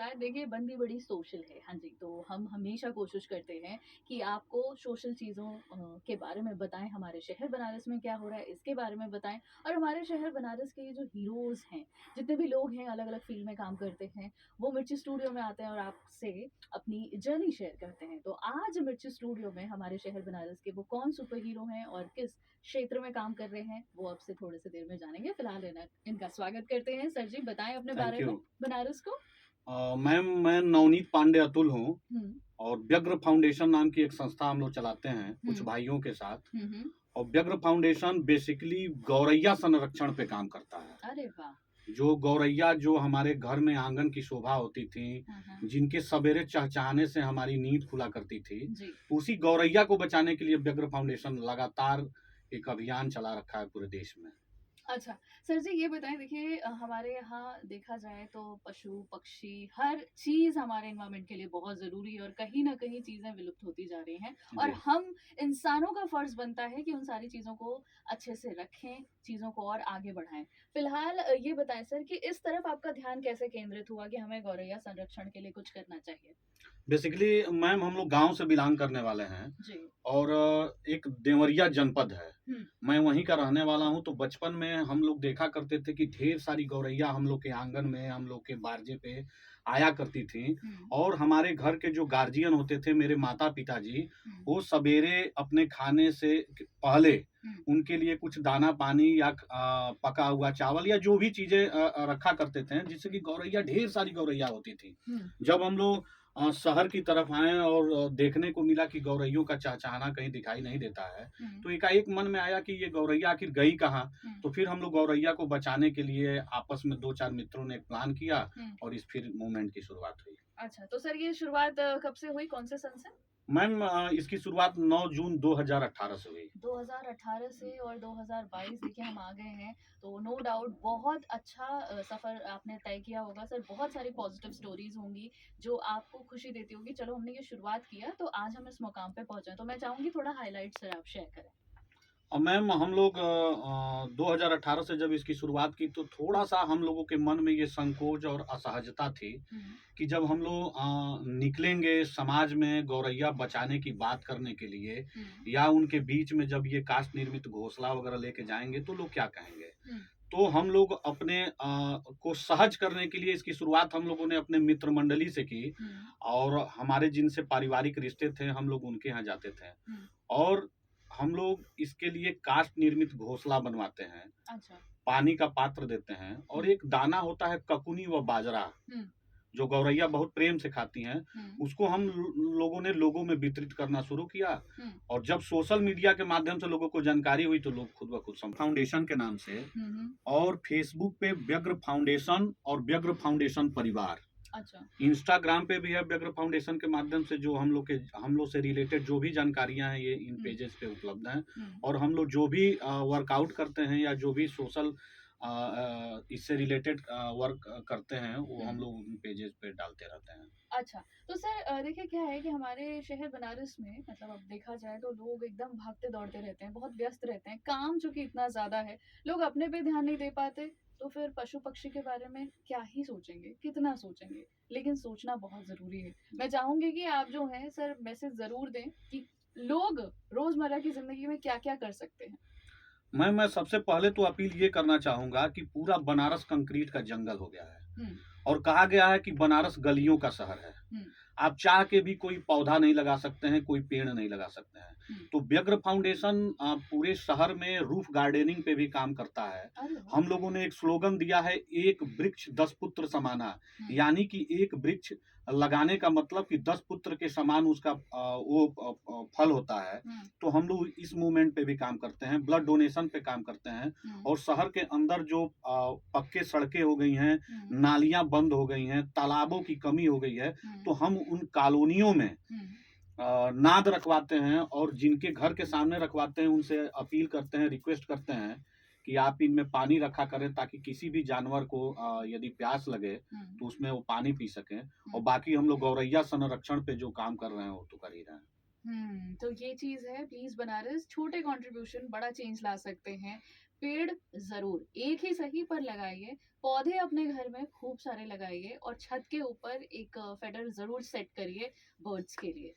नमस्कार। देखिए, बंदी बड़ी सोशल है। हाँ जी, तो हम हमेशा कोशिश करते हैं कि आपको सोशल चीज़ों के बारे में बताएँ, हमारे शहर बनारस में क्या हो रहा है, इसके बारे में बताएँ और हमारे शहर बनारस के ये जो हीरोज़ हैं, जितने भी लोग हैं, अलग-अलग फ़ील्ड में काम करते हैं, वो मिर्ची स्टूडियो में आते हैं और आपसे अपनी जर्नी शेयर करते हैं। तो आज मिर्ची स्टूडियो में हमारे शहर बनारस के वो कौन सुपर हीरो हैं और किस क्षेत्र में काम कर रहे हैं, वो आपसे थोड़ी सी देर में जानेंगे। फ़िलहाल इनका स्वागत करते हैं। सर जी, बताएँ अपने थैंक बारे यू। में, बनारस को? मैम मैं नवनीत पांडे अतुल हूँ हुँ, और व्यग्र फाउंडेशन नाम की एक संस्था हम लोग चलाते हैं कुछ हुँ, भाइयों के साथ। हुँ, हुँ। और व्यग्र फाउंडेशन बेसिकली गौरैया संरक्षण पे काम करता है। अरे वाह! जो गौरैया जो हमारे घर में आंगन की शोभा होती थी, हाँ, हाँ। जिनके सवेरे चहचहाने से हमारी नींद खुला करती थी, जी। उसी गौरैया को बचाने के लिए व्यग्र फाउंडेशन लगातार एक अभियान चला रखा है पूरे देश में। अच्छा, सर जी ये बताएँ देखिए हमारे यहाँ देखा जाए तो पशु-पक्षी हर चीज़ हमारे एनवायरनमेंट के लिए बहुत ज़रूरी है और कहीं न कहीं चीज़ें विलुप्त होती जा रही हैं और जी। हम इंसानों का फ़र्ज़ बनता है कि उन सारी चीज़ों को अच्छे से रखें, चीज़ों को और आगे बढ़ाएँ। फ़िलहाल ये बताएँ सर कि इस तरफ आपका ध्यान कैसे केंद्रित हुआ कि हमें गौरैया संरक्षण के लिए कुछ करना चाहिए? बेसिकली मैम हम लोग गाँव से बिलॉन्ग करने वाले हैं जी। और एक देवरिया जनपद है। हुँ, मैं वहीं का रहने वाला हूँ, तो बचपन में हम लोग देखा करते थे कि ढेर सारी गौरैया हम लोग के आँगन में, हम लोग के बारजे पे आया करती थीं। हुँ, और हमारे घर के जो गार्जियन होते थे, मेरे माता-पिता जी, हुँ, वो सवेरे अपने खाने से पहले हुँ, उनके लिए कुछ दाना-पानी या पका हुआ चावल या जो भी चीज़ें रखा करते थे, जिससे कि गौरैया ढेर सारी गौरैया होती थी। हुँ, जब हम लोग शहर की तरफ आए और देखने को मिला कि गौरैयों का चहचहाना कहीं दिखाई नहीं देता है, हुँ, तो एकाएक मन में आया कि ये गौरैया आखिर गई कहाँ? हुँ, तो फिर हम लोग गौरैया को बचाने के लिए आपस में 2-4 मित्रों ने एक प्लान किया हुँ। और इस फिर मूवमेंट की शुरुआत हुई। अच्छा, तो सर ये शुरुआत कब से हुई? कौन से सन से? मैम इसकी शुरुआत 9 जून 2018 से हुई। 2018 से और 2022 देखिए हम आ गए हैं, तो नो डाउट बहुत अच्छा सफ़र आपने तय किया होगा सर, बहुत सारी पॉज़िटिव स्टोरीज़ होंगी, जो आपको खुशी देती होगी, चलो हमने ये शुरुआत किया, तो आज हम इस मुकाम पे पहुँचे हैं। तो मैं चाहूँगी थोड़ा हाइलाइट सर आप शेयर करें। और मैम हम लोग 2018 से जब इसकी शुरुआत की तो थोड़ा-सा हम लोगों के मन में ये संकोच और असहजता थी हुँ, कि जब हम लोग निकलेंगे समाज में गौरैया बचाने की बात करने के लिए हुँ, या उनके बीच में जब ये कास्ट निर्मित घोंसला वगैरह लेके जाएँगे तो लोग क्या कहेंगे? हुँ, तो हम लोग अपने को सहज करने के लिए इसकी शुरुआत हम लोगों ने अपने मित्र मंडली से की हुँ, और हमारे जिनसे पारिवारिक रिश्ते थे, हम लोग उनके यहाँ जाते थे। हुँ, और हम लोग इसके लिए काष्ठ निर्मित घोंसला बनवाते हैं, अच्छा, पानी का पात्र देते हैं और हुँ, एक दाना होता है ककुनी व बाजरा, हुँ, जो गौरैया बहुत प्रेम से खाती हैं, हुँ, उसको हम लोगों ने लोगों में वितरित करना शुरू किया। हुँ, और जब सोशल मीडिया के माध्यम से लोगों को जानकारी हुई तो लोग खुद ब खुद सम फाउंडेशन के नाम से हुँ, हुँ, और फेसबुक पे व्यग्र फाउंडेशन और व्यग्र फाउंडेशन परिवार, अच्छा, इंस्टाग्राम पे भी है व्यग्र फाउंडेशन के माध्यम से जो हम लोग से रिलेटेड जो भी जानकारियाँ हैं ये इन हुँ, पेजेस पे उपलब्ध हैं। हुँ, और हम लोग जो भी वर्कआउट करते हैं या जो भी सोशल इससे रिलेटेड वर्क करते हैं वो हुँ। हम लोग उन पेजेस पे डालते रहते हैं। अच्छा, तो सर देखिए क्या है कि हमारे शहर बनारस में मतलब अब देखा जाए तो लोग एकदम भागते-दौड़ते रहते हैं, बहुत व्यस्त रहते हैं, काम चूँकि इतना ज़्यादा है, लोग अपने पे ध्यान नहीं दे पाते, तो फिर पशु-पक्षी के बारे में क्या ही सोचेंगे, कितना सोचेंगे? लेकिन सोचना बहुत ज़रूरी है। मैं चाहूँगी कि आप जो हैं सर मैसेज ज़रूर दें कि लोग रोज़मर्रा की ज़िंदगी में क्या-क्या कर सकते हैं? मैं सबसे पहले तो अपील ये करना चाहूँगा कि पूरा बनारस कंक्रीट का जंगल हो गया है हुँ, और कहा गया है कि बनारस गलियों का शहर है। हुँ, आप चाह के भी कोई पौधा नहीं लगा सकते हैं, कोई पेड़ नहीं लगा सकते हैं। हुँ। तो व्यग्र फाउंडेशन पूरे शहर में रूफ गार्डनिंग पे भी काम करता है। अरे वाह! हम लोगों ने एक स्लोगन दिया है, एक वृक्ष 10 पुत्र समाना, हुँ, यानी कि एक वृक्ष लगाने का मतलब कि 10 पुत्र के समान उसका वो फल होता है। हुँ, तो हम लोग इस मूवमेंट पे भी काम करते हैं, ब्लड डोनेशन पे काम करते हैं हुँ, और शहर के अंदर जो पक्के सड़कें हो गई हैं, हुँ, नालियाँ बंद हो गई हैं, तालाबों की कमी हो गई है, हुँ, तो हम उन कॉलोनियों में हुँ, नाद रखवाते हैं और जिनके घर के सामने रखवाते हैं उनसे अपील करते हैं, रिक्वेस्ट करते हैं कि आप इनमें पानी रखा करें ताकि किसी भी जानवर को यदि प्यास लगे हुँ, तो उसमें वो पानी पी सकें। और हुँ। बाकी हम लोग गौरैया संरक्षण पे जो काम कर रहे हैं वो तो कर ही रहे हैं। तो ये चीज़ है प्लीज़ बनारस छोटे कंट्रीब्यूशन बड़ा चेंज ला सकते हैं। पेड़ ज़रूर, एक ही सही पर लगाइए, पौधे अपने घर में खूब सारे लगाइए और छत के ऊपर एक फेडर ज़रूर सेट करिए बर्ड्स के लिए।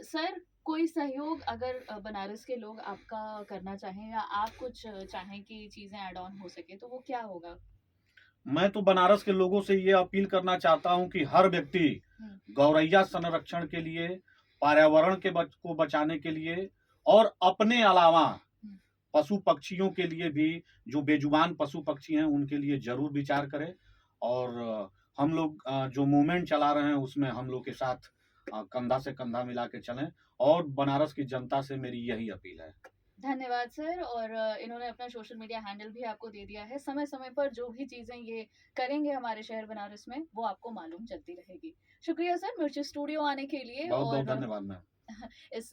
सर, कोई सहयोग अगर बनारस के लोग आपका करना चाहें या आप कुछ चाहें कि चीज़ें ऐड ऑन हो सके, तो वो क्या होगा? मैं तो बनारस के लोगों से ये अपील करना चाहता हूँ कि हर व्यक्ति हुँ, गौरैया संरक्षण के लिए, पर्यावरण को बचाने के लिए और अपने अलावा हुँ, पशु पक्षियों के लिए भी, जो बेजुबान पशु पक्षी हैं उनके लिए जरूर विचार करें। और हम लोग जो मूवमेंट चला रहे हैं उसमें हम लोग के साथ कंधा से कंधा मिला के चलें। और बनारस की जनता से मेरी यही अपील है। धन्यवाद सर और इन्होंने अपना सोशल मीडिया हैंडल भी आपको दे दिया है। समय-समय पर जो भी चीज़ें ये करेंगे हमारे शहर बनारस में, वो आपको मालूम चलती रहेगी। शुक्रिया सर, मिर्ची स्टूडियो आने के लिए बहुत बहुत और धन्यवाद मैम। इस